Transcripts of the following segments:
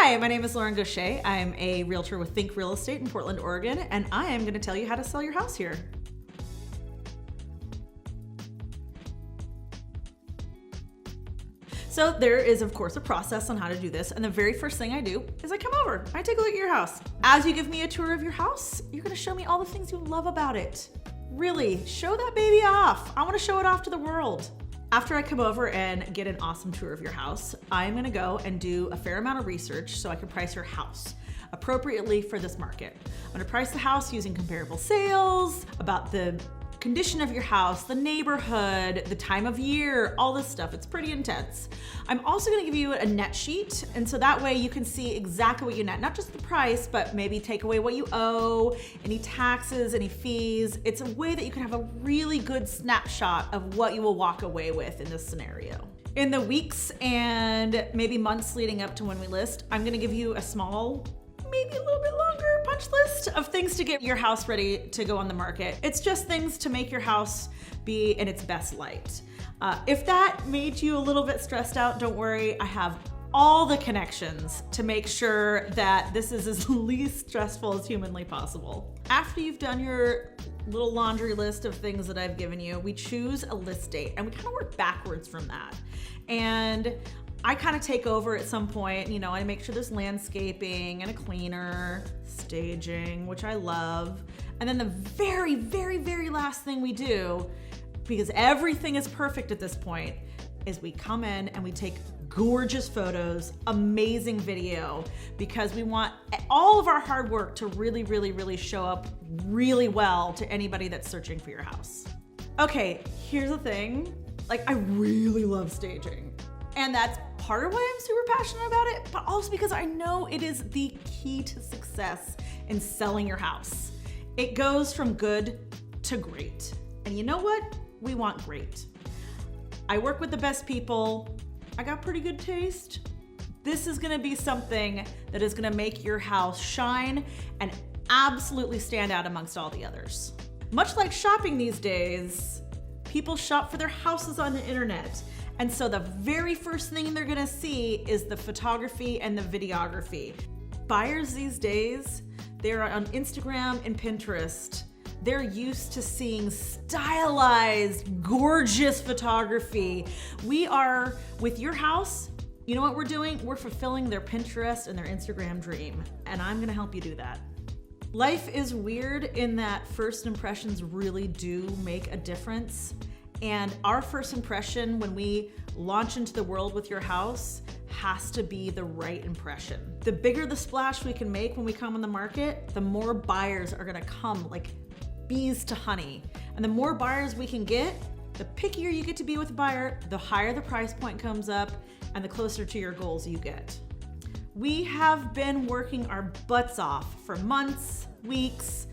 Hi, my name is Lauren Gaucher. I'm a realtor with Think Real Estate in Portland, Oregon, and I am going to tell you how to sell your house here. So there is, of course, a process on how to do this, and the very first thing I do is I come over. I take a look at your house. As you give me a tour of your house, you're going to show me all the things you love about it. Really, show that baby off. I want to show it off to the world. After I come over and get an awesome tour of your house, I'm gonna go and do a fair amount of research so I can price your house appropriately for this market. I'm gonna price the house using comparable sales, about the condition of your house, the neighborhood, the time of year, all this stuff. It's pretty intense. I'm also gonna give you a net sheet, and so that way you can see exactly what you net, not just the price, but maybe take away what you owe, any taxes, any fees. It's a way that you can have a really good snapshot of what you will walk away with in this scenario. In the weeks and maybe months leading up to when we list, I'm gonna give you a small, maybe a little bit longer punch list of things to get your house ready to go on the market. It's just things to make your house be in its best light. If that made you a little bit stressed out, don't worry. I have all the connections to make sure that this is as least stressful as humanly possible. After you've done your little laundry list of things that I've given you, we choose a list date and we kind of work backwards from that. And I kind of take over at some point, I make sure there's landscaping and a cleaner, staging, which I love. And then the very, very, very last thing we do, because everything is perfect at this point, is we come in and we take gorgeous photos, amazing video, because we want all of our hard work to really, really, really show up really well to anybody that's searching for your house. Okay, here's the thing. I really love staging. And that's part of why I'm super passionate about it, but also because I know it is the key to success in selling your house. It goes from good to great. And you know what? We want great. I work with the best people. I got pretty good taste. This is gonna be something that is gonna make your house shine and absolutely stand out amongst all the others. Much like shopping these days, people shop for their houses on the internet. And so the very first thing they're gonna see is the photography and the videography. Buyers these days, they're on Instagram and Pinterest. They're used to seeing stylized, gorgeous photography. We are, with your house, you know what we're doing? We're fulfilling their Pinterest and their Instagram dream, and I'm gonna help you do that. Life is weird in that first impressions really do make a difference. And our first impression when we launch into the world with your house has to be the right impression. The bigger the splash we can make when we come on the market, the more buyers are gonna come like bees to honey. And the more buyers we can get, the pickier you get to be with a buyer, the higher the price point comes up, and the closer to your goals you get. We have been working our butts off for months, weeks.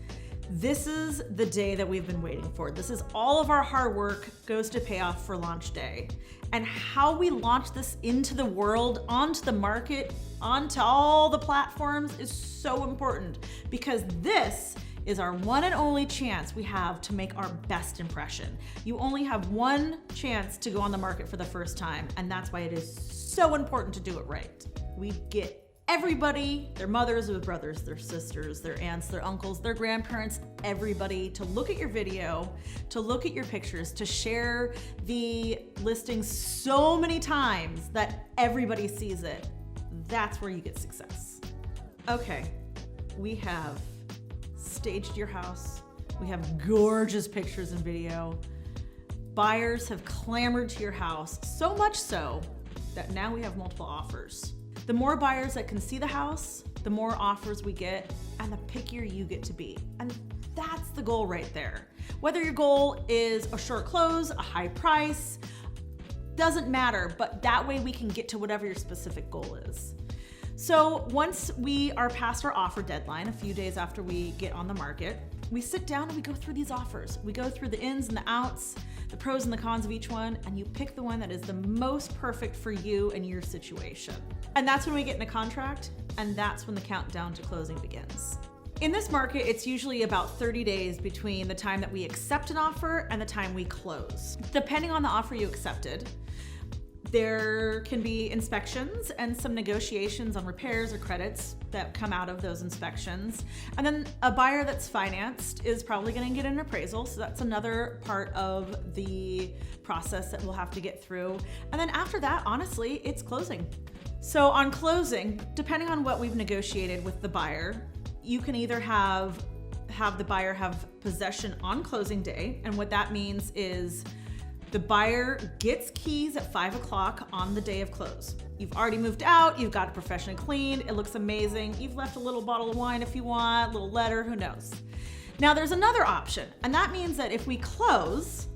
This is the day that we've been waiting for. This is all of our hard work goes to pay off for launch day. And how we launch this into the world, onto the market, onto all the platforms is so important, because this is our one and only chance we have to make our best impression. You only have one chance to go on the market for the first time, and that's why it is so important to do it right. We get everybody, their mothers, their brothers, their sisters, their aunts, their uncles, their grandparents, everybody to look at your video, to look at your pictures, to share the listing so many times that everybody sees it. That's where you get success. Okay, we have staged your house. We have gorgeous pictures and video. Buyers have clamored to your house, so much so that now we have multiple offers. The more buyers that can see the house, the more offers we get, and the pickier you get to be. And that's the goal right there. Whether your goal is a short close, a high price, doesn't matter, but that way we can get to whatever your specific goal is. So once we are past our offer deadline, a few days after we get on the market, we sit down and we go through these offers. We go through the ins and the outs, the pros and the cons of each one, and you pick the one that is the most perfect for you and your situation. And that's when we get in a contract, and that's when the countdown to closing begins. In this market, it's usually about 30 days between the time that we accept an offer and the time we close. Depending on the offer you accepted, There can be inspections and some negotiations on repairs or credits that come out of those inspections. And then a buyer that's financed is probably going to get an appraisal. So that's another part of the process that we'll have to get through. And then after that, honestly, it's closing. So on closing, depending on what we've negotiated with the buyer, you can either have the buyer have possession on closing day. And what that means is the buyer gets keys at 5 o'clock on the day of close. You've already moved out, you've got it professionally cleaned, it looks amazing. You've left a little bottle of wine if you want, a little letter, who knows. Now there's another option, and that means that if we close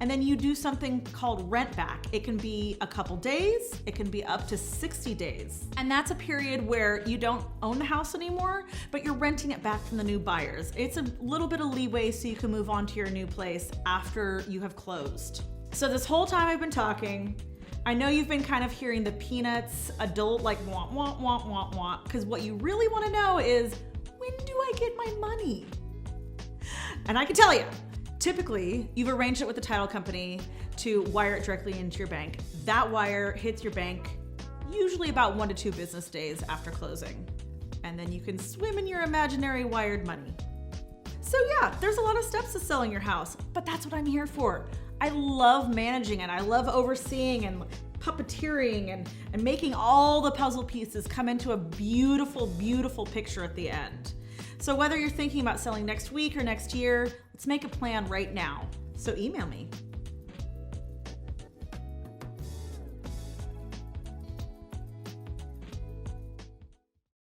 and then you do something called rent back, it can be a couple days, it can be up to 60 days. And that's a period where you don't own the house anymore, but you're renting it back from the new buyers. It's a little bit of leeway so you can move on to your new place after you have closed. So this whole time I've been talking, I know you've been kind of hearing the peanuts adult like wah, wah, wah, wah, wah, because what you really want to know is, when do I get my money? And I can tell you, typically you've arranged it with the title company to wire it directly into your bank. That wire hits your bank usually about 1 to 2 business days after closing. And then you can swim in your imaginary wired money. So yeah, there's a lot of steps to selling your house, but that's what I'm here for. I love managing it. I love overseeing and puppeteering and making all the puzzle pieces come into a beautiful, beautiful picture at the end. So whether you're thinking about selling next week or next year, let's make a plan right now. So email me.